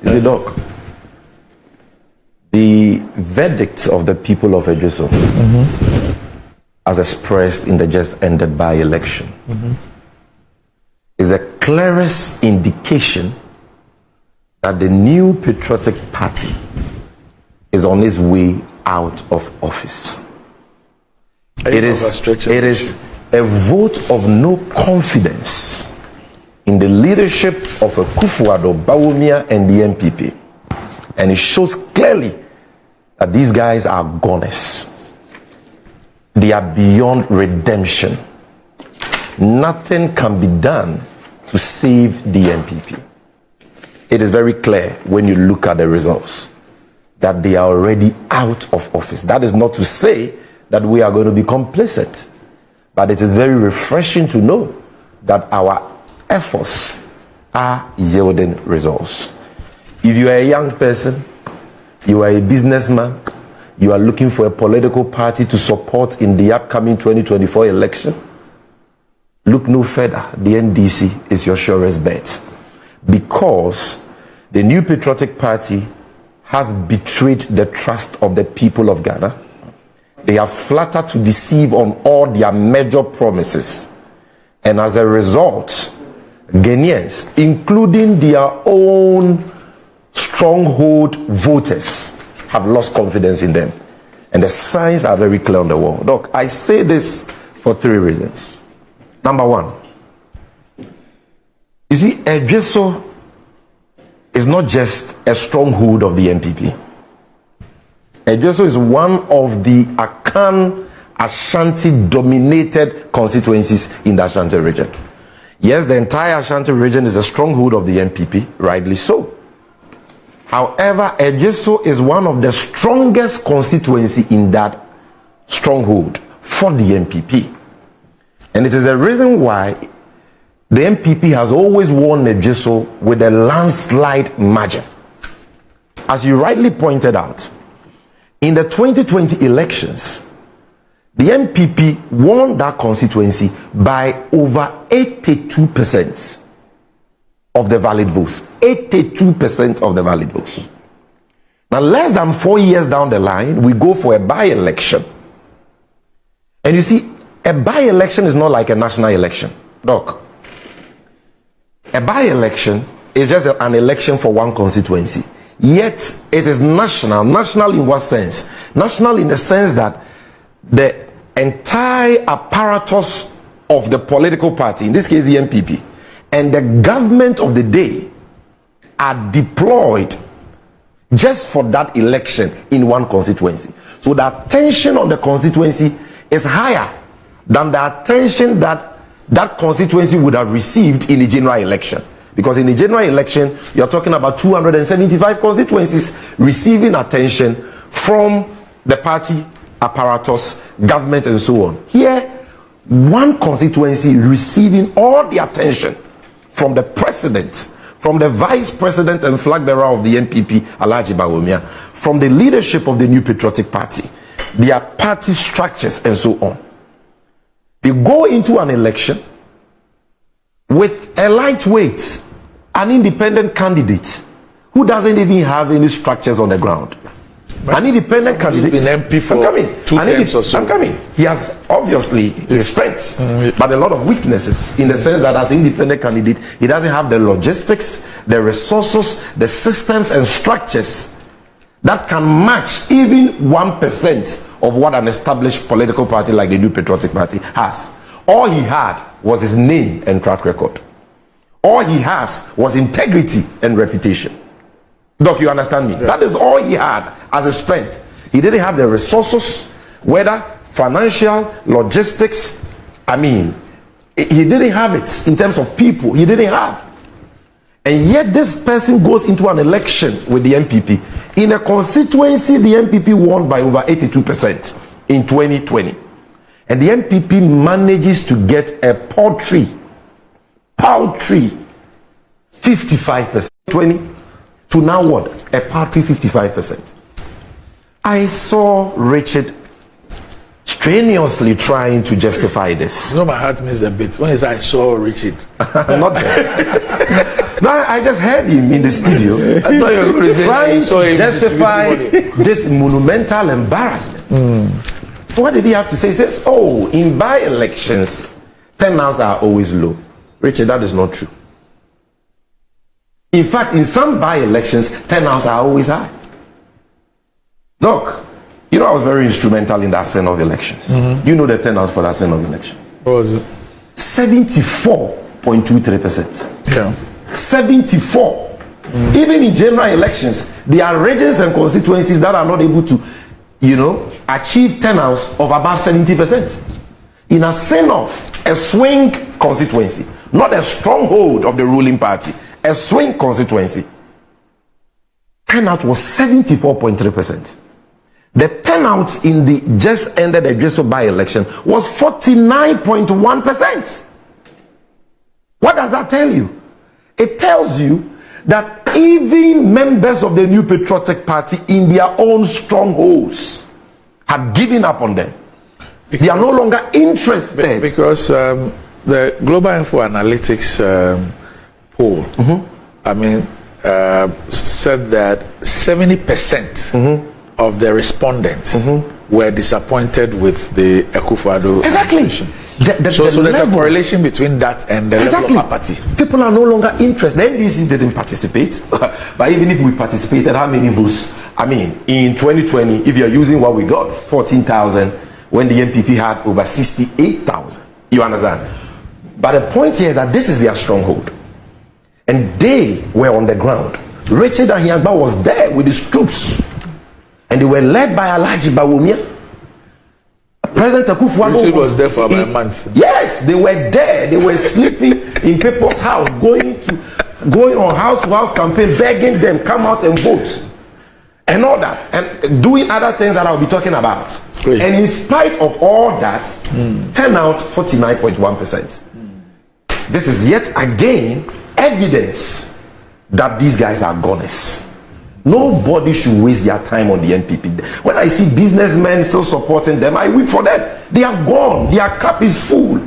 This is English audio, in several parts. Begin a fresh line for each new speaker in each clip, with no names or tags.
You see, Doc, the verdict of the people of Ejuso, as expressed in the just ended by-election, is the clearest indication that the new patriotic party is on its way out of office. It is a vote of no confidence in the leadership of Akufo-Addo, Bawumia, and the NPP. And it shows clearly that these guys are goners. They are beyond redemption. Nothing can be done to save the NPP. It is very clear when you look at the results that they are already out of office. That is not to say that we are going to be complacent, but it is very refreshing to know that our efforts are yielding results. If you are a young person, you are a businessman, you are looking for a political party to support in the upcoming 2024 election, look no further. The NDC is your surest bet, because the new patriotic party has betrayed the trust of the people of Ghana. They have flattered to deceive on all their major promises, and as a result, Ghanaians, including their own stronghold voters, have lost confidence in them, and the signs are very clear on the wall. Look, I say this for three reasons. Number one, you see, Ejuso is not just a stronghold of the NPP. Ejuso is one of the Akan Ashanti dominated constituencies in the Ashanti region. Yes, the entire Ashanti region is a stronghold of the NPP, rightly so. However, Ejuso is one of the strongest constituency in that stronghold for the NPP. And it is the reason why the NPP has always won Ejuso with a landslide margin. As you rightly pointed out, in the 2020 elections, the NPP won that constituency by over 82% of the valid votes. 82% of the valid votes. Now, less than 4 years down the line, we go for a by-election. And you see, a by-election is not like a national election. Doc, a by-election is just an election for one constituency. Yet, it is national. National in what sense? National in the sense that the entire apparatus of the political party, in this case the NPP, and the government of the day are deployed just for that election in one constituency. So the attention on the constituency is higher than the attention that that constituency would have received in the general election. Because in the general election, you're talking about 275 constituencies receiving attention from the party apparatus, government, and so on. Here, one constituency receiving all the attention from the president, from the vice president and flag bearer of the NPP, Alhaji Bawumia, from the leadership of the New Patriotic Party, their party structures, and so on. They go into an election with a lightweight, an independent candidate who doesn't even have any structures on the ground. But an independent candidate. He's been MP for 2 terms or so. I'm coming. He has obviously his strengths, but a lot of weaknesses in the sense that as an independent candidate, he doesn't have the logistics, the resources, the systems and structures that can match even 1% of what an established political party like the New Patriotic Party has. All he had was his name and track record. All he has was integrity and reputation. Doc, you understand me? Yeah. That is all he had as a strength. He didn't have the resources, whether financial, logistics. I mean, he didn't have it in terms of people. He didn't have. And yet this person goes into an election with the NPP. In a constituency, the NPP won by over 82% in 2020. And the NPP manages to get a paltry 55%. 20 to now what? A paltry 55%. I saw Richard strenuously trying to justify this.
You know, my heart missed a bit when I saw Richard.
Not there. Now I just heard him in the studio trying to justify this monumental embarrassment. What did he have to say? He says, oh, in by-elections, turnouts are always low. Richard, that is not true. In fact, in some by-elections, turnouts are always high. Doc, you know I was very instrumental in that set of elections. You know the turnout for that set of election.
What was it?
74.23%.
Yeah.
74. Even in general elections, there are regions and constituencies that are not able to, achieve turnouts of about 70%. In a sense of a swing constituency, not a stronghold of the ruling party, a swing constituency, turnout was 74.3%. The turnout in the just ended Ejuso by-election was 49.1%. What does that tell you? It tells you that even members of the New Patriotic Party in their own strongholds have given up on them. They are no longer interested.
Because the Global Info Analytics poll, said that 70% of the respondents were disappointed with the Akufo-Addo administration. So there's a correlation between that and the level of apathy.
People are no longer interested. The NDC didn't participate, but even if we participated, how many votes? In 2020, if you're using what we got, 14,000, when the NPP had over 68,000. You understand? But the point here is that this is their stronghold. And they were on the ground. Richard Ahiagba was there with his troops. And they were led by Alhaji Bawumia. President Akufo-Addo
was there for about a month.
Yes, they were there. They were sleeping in people's house, going on house to house campaign, begging them come out and vote, and all that, and doing other things that I'll be talking about. Great. And in spite of all that, turnout 49.1%. This is yet again evidence that these guys are goners. Nobody should waste their time on the NPP. When I see businessmen still supporting them, I weep for them. They are gone. Their cup is full.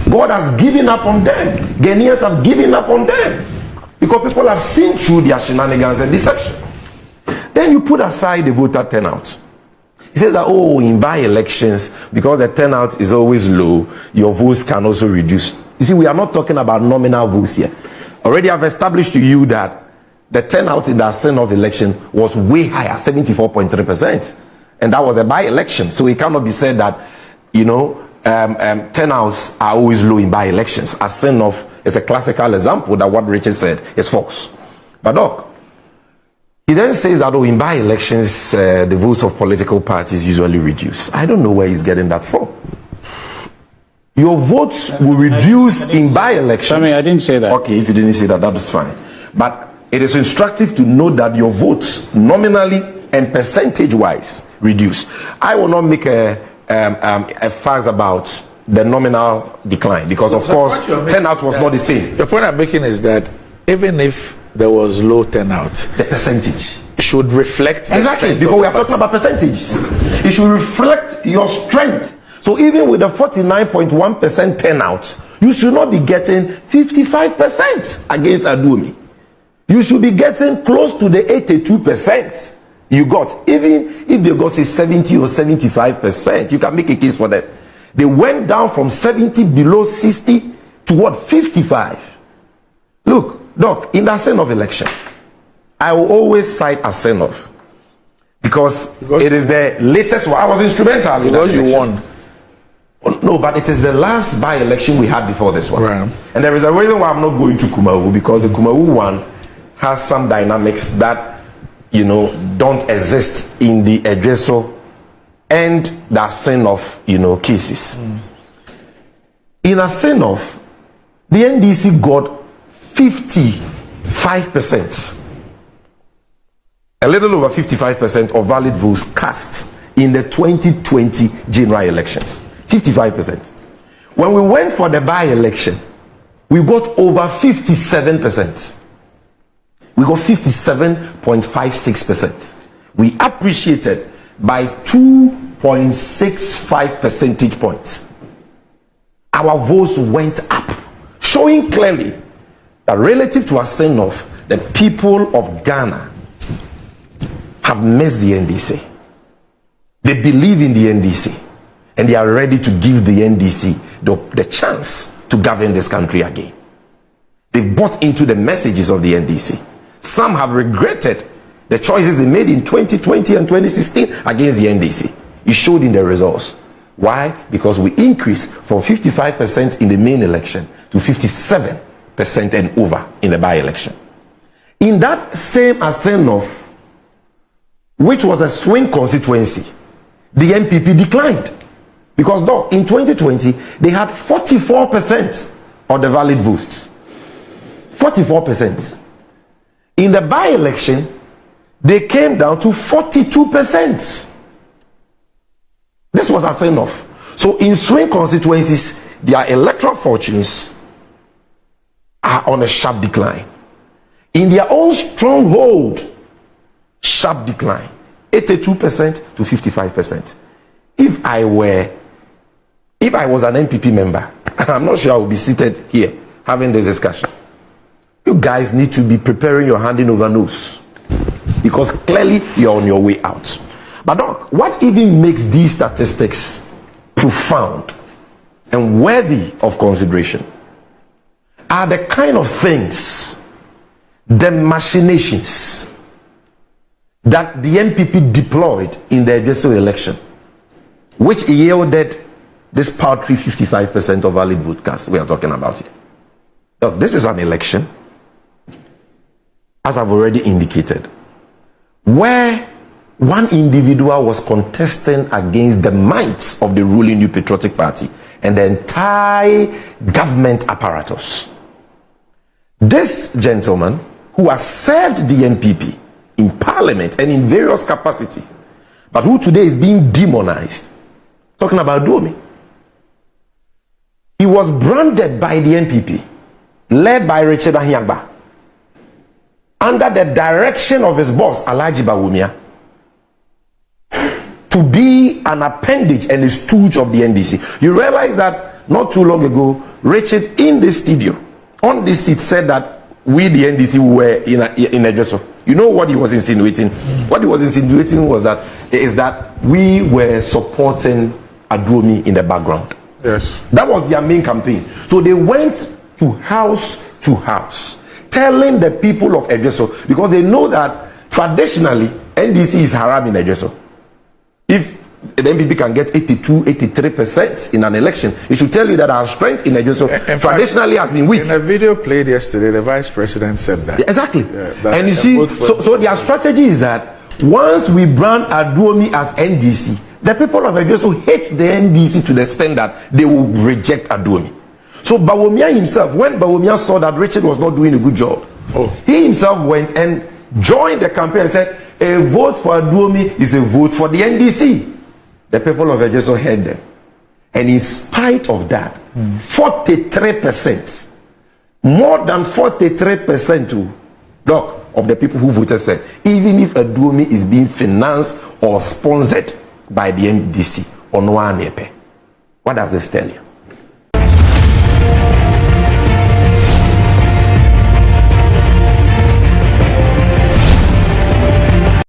God has given up on them. Ghanaians have given up on them. Because people have seen through their shenanigans and deception. Then you put aside the voter turnout. He says that, in by-elections, because the turnout is always low, your votes can also reduce. You see, we are not talking about nominal votes here. Already I've established to you that the turnout in the Senate of election was way higher, 74.3%. And that was a by-election. So it cannot be said that, turnouts are always low in by-elections. A Senate is a classical example that what Richard said is false. But look, he then says that, in by-elections, the votes of political parties usually reduce. I don't know where he's getting that from. Your votes will reduce in by-elections.
Sammy, I didn't say that.
Okay, if you didn't say that, that is fine. But it is instructive to know that your votes nominally and percentage-wise reduce. I will not make a fuss about the nominal decline because, of course, turnout was not the same.
The point I'm making is that even if there was low turnout,
the percentage
should reflect the
exactly, because we are talking about percentages. It should reflect your strength. So even with the 49.1% turnout, you should not be getting 55% against Adumi. You should be getting close to the 82% you got. Even if they got say 70 or 75%, you can make a case for them. They went down from 70 below 60 to what? 55. Look, Doc, in the Senate of election, I will always cite a Senate because it is the latest one. I was instrumental in that election.
You won.
No, but it is the last by-election we had before this one.
Right.
And there is a reason why I'm not going to Kumawu, because the Kumawu one has some dynamics that, don't exist in the Ejuso and the sin of, cases. In a sin of, the NDC got 55%. A little over 55% of valid votes cast in the 2020 general elections. 55%. When we went for the by-election, we got over 57%. We got 57.56%. We appreciated by 2.65 percentage points. Our votes went up, showing clearly that relative to Asenoff, the people of Ghana have missed the NDC. They believe in the NDC, and they are ready to give the NDC the chance to govern this country again. They've bought into the messages of the NDC. Some have regretted the choices they made in 2020 and 2016 against the NDC. It showed in the results. Why? Because we increased from 55% in the main election to 57% and over in the by-election. In that same Asenoff, which was a swing constituency, the NPP declined. Because though in 2020, they had 44% of the valid votes. 44%. In the by-election, they came down to 42%. This was Asenoff. So in swing constituencies, their electoral fortunes are on a sharp decline. In their own stronghold, sharp decline. 82% to 55%. If I was an NPP member, I'm not sure I would be seated here having this discussion. You guys need to be preparing your handing over notes, because clearly you're on your way out. But Doc, what even makes these statistics profound and worthy of consideration are the kind of things, the machinations that the NPP deployed in the Ejuso election, which yielded this paltry 55% of valid vote cast we are talking about here. Look, this is an election, as I've already indicated, where one individual was contesting against the might of the ruling New Patriotic Party and the entire government apparatus. This gentleman, who has served the NPP in parliament and in various capacities, but who today is being demonized, talking about Duomi, he was branded by the NPP, led by Richard Ahiagba, under the direction of his boss, Alhaji Bawumia, to be an appendage and a stooge of the NDC. You realize that not too long ago, Richard in the studio, on this seat, said that we, the NDC, were in Ejuso. You know what he was insinuating? What he was insinuating was that we were supporting Aduomi in the background.
Yes. That
was their main campaign. So they went to house, telling the people of Ejuso, because they know that traditionally NDC is haram in Ejuso. If the NPP can get 82-83% in an election, it should tell you that our strength in Ejuso traditionally has been weak.
In a video played yesterday, the vice president said that.
Yeah, exactly. Yeah, and you see, so their strategy is that once we brand Aduomi as NDC, the people of Ejuso hate the NDC to the extent that they will reject Aduomi. So Bawumia himself, when Bawumia saw that Richard was not doing a good job, he himself went and joined the campaign and said, a vote for Aduomi is a vote for the NDC. The people of Ejuso heard them. And in spite of that, 43%, more than 43% of the people who voted said, even if Aduomi is being financed or sponsored by the NDC, what does this tell you?